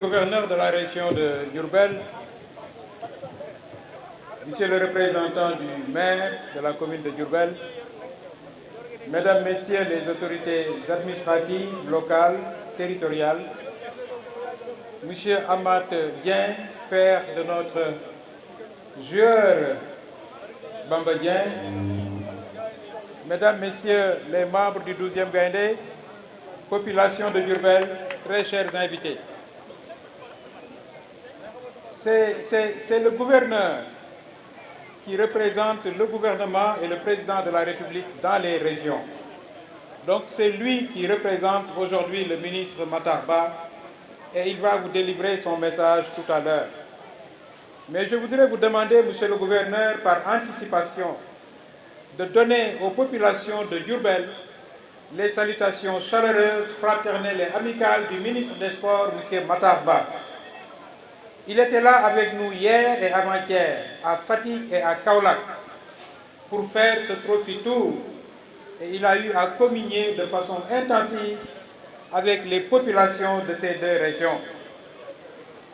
Gouverneur de la région de Diourbel, Monsieur le représentant du maire de la commune de Diourbel, Mesdames, Messieurs les autorités administratives, locales, territoriales, Monsieur Amat Dien, père de notre joueur Bamba Dien, Mesdames, Messieurs les membres du 12e Gaïndé, population de Diourbel, très chers invités. C'est le gouverneur qui représente le gouvernement et le président de la République dans les régions. Donc c'est lui qui représente aujourd'hui le ministre Matar Ba et il va vous délivrer son message tout à l'heure. Mais je voudrais vous demander, monsieur le gouverneur, par anticipation, de donner aux populations de Diourbel les salutations chaleureuses, fraternelles et amicales du ministre des Sports, monsieur Matar Ba. Il était là avec nous hier et avant-hier, à Fatick et à Kaolack, pour faire ce trophy tour. Et il a eu à communier de façon intensive avec les populations de ces deux régions.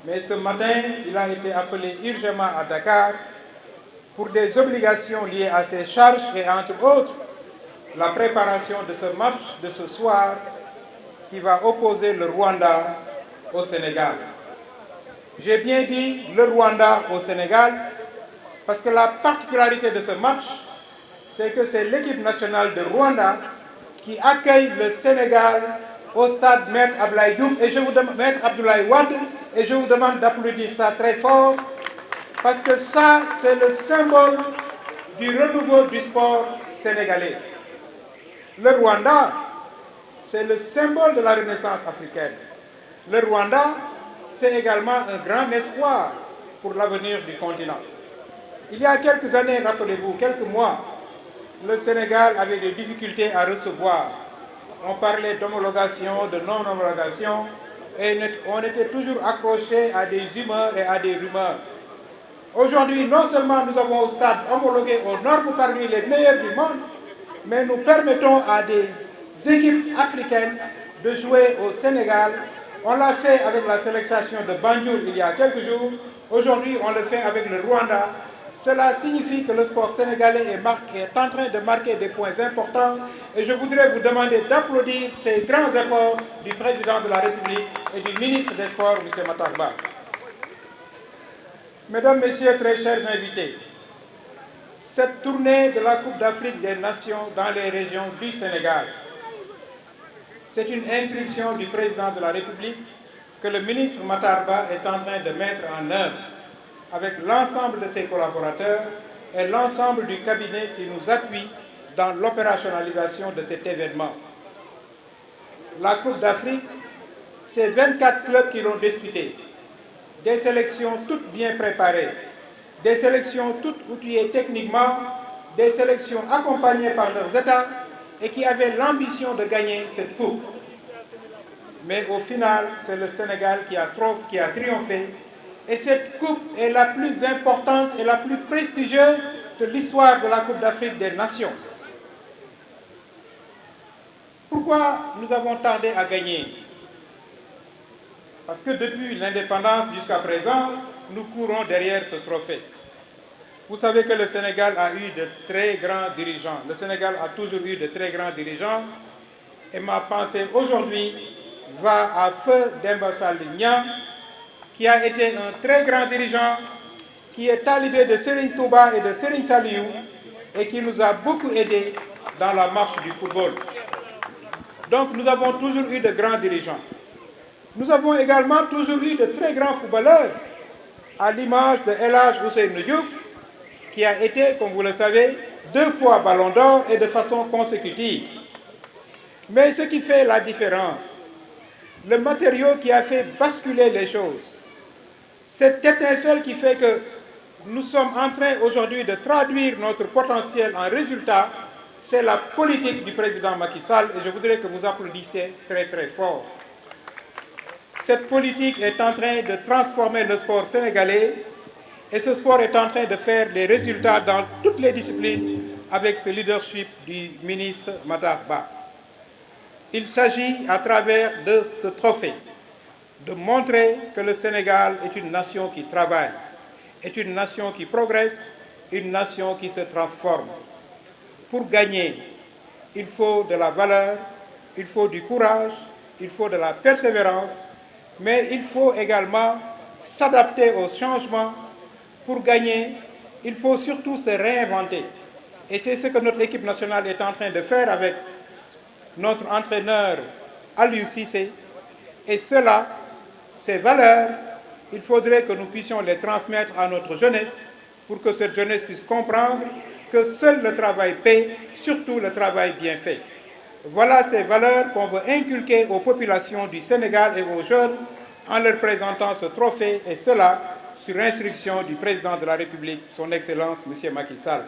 Mais ce matin, il a été appelé urgemment à Dakar pour des obligations liées à ses charges et entre autres, la préparation de ce match de ce soir qui va opposer le Rwanda au Sénégal. J'ai bien dit le Rwanda au Sénégal parce que la particularité de ce match, c'est que c'est l'équipe nationale de Rwanda qui accueille le Sénégal au stade Maître Abdoulaye Diouf et je vous demande, Maître Abdoulaye Wade, et je vous demande d'applaudir ça très fort parce que ça, c'est le symbole du renouveau du sport sénégalais. Le Rwanda, c'est le symbole de la renaissance africaine. Le Rwanda, c'est également un grand espoir pour l'avenir du continent. Il y a quelques années, rappelez-vous, quelques mois, le Sénégal avait des difficultés à recevoir. On parlait d'homologation, de non-homologation, et on était toujours accroché à des humeurs et à des rumeurs. Aujourd'hui, non seulement nous avons au stade homologué aux normes parmi les meilleurs du monde, mais nous permettons à des équipes africaines de jouer au Sénégal. On l'a fait avec la sélection de Banjul il y a quelques jours. Aujourd'hui, on le fait avec le Rwanda. Cela signifie que le sport sénégalais est en train de marquer des points importants. Et je voudrais vous demander d'applaudir ces grands efforts du président de la République et du ministre des Sports, M. Matar Ba. Mesdames, Messieurs, très chers invités, cette tournée de la Coupe d'Afrique des Nations dans les régions du Sénégal, c'est une instruction du président de la République que le ministre Matar Ba est en train de mettre en œuvre avec l'ensemble de ses collaborateurs et l'ensemble du cabinet qui nous appuie dans l'opérationnalisation de cet événement. La Coupe d'Afrique, c'est 24 clubs qui l'ont disputée, des sélections toutes bien préparées, des sélections toutes outillées techniquement, des sélections accompagnées par leurs États et qui avaient l'ambition de gagner cette coupe. Mais au final, c'est le Sénégal qui a triomphé. Et cette coupe est la plus importante et la plus prestigieuse de l'histoire de la Coupe d'Afrique des Nations. Pourquoi nous avons tardé à gagner? Parce que depuis l'indépendance jusqu'à présent, nous courons derrière ce trophée. Vous savez que le Sénégal a eu de très grands dirigeants. Le Sénégal a toujours eu de très grands dirigeants. Et ma pensée aujourd'hui va à Feu Demba Sall Niang, qui a été un très grand dirigeant, qui est talibé de Serigne Touba et de Serigne Saliou, et qui nous a beaucoup aidés dans la marche du football. Donc nous avons toujours eu de grands dirigeants. Nous avons également toujours eu de très grands footballeurs, à l'image de El Hadj Ousseynou Diouf, qui a été, comme vous le savez, 2 fois Ballon d'Or et de façon consécutive. Mais ce qui fait la différence, le matériau qui a fait basculer les choses, cette étincelle qui fait que nous sommes en train aujourd'hui de traduire notre potentiel en résultat, c'est la politique du président Macky Sall et je voudrais que vous applaudissiez très très fort. Cette politique est en train de transformer le sport sénégalais et ce sport est en train de faire des résultats dans toutes les disciplines avec ce leadership du ministre Matar Ba. Il s'agit à travers de ce trophée de montrer que le Sénégal est une nation qui travaille, est une nation qui progresse, une nation qui se transforme. Pour gagner, il faut de la valeur, il faut du courage, il faut de la persévérance, mais il faut également s'adapter aux changements. Pour gagner, il faut surtout se réinventer. Et c'est ce que notre équipe nationale est en train de faire avec notre entraîneur Aliou Cissé. Et cela, ces valeurs, il faudrait que nous puissions les transmettre à notre jeunesse pour que cette jeunesse puisse comprendre que seul le travail paie, surtout le travail bien fait. Voilà ces valeurs qu'on veut inculquer aux populations du Sénégal et aux jeunes en leur présentant ce trophée, et cela sur instruction du président de la République, son Excellence, M. Macky Sall.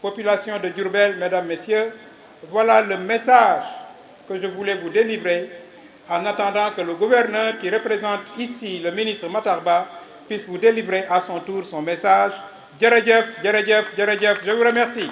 Population de Diourbel, Mesdames, Messieurs, voilà le message que je voulais vous délivrer en attendant que le gouverneur qui représente ici le ministre Matar Ba puisse vous délivrer à son tour son message. Djerejef, djerejef, djerejef, je vous remercie.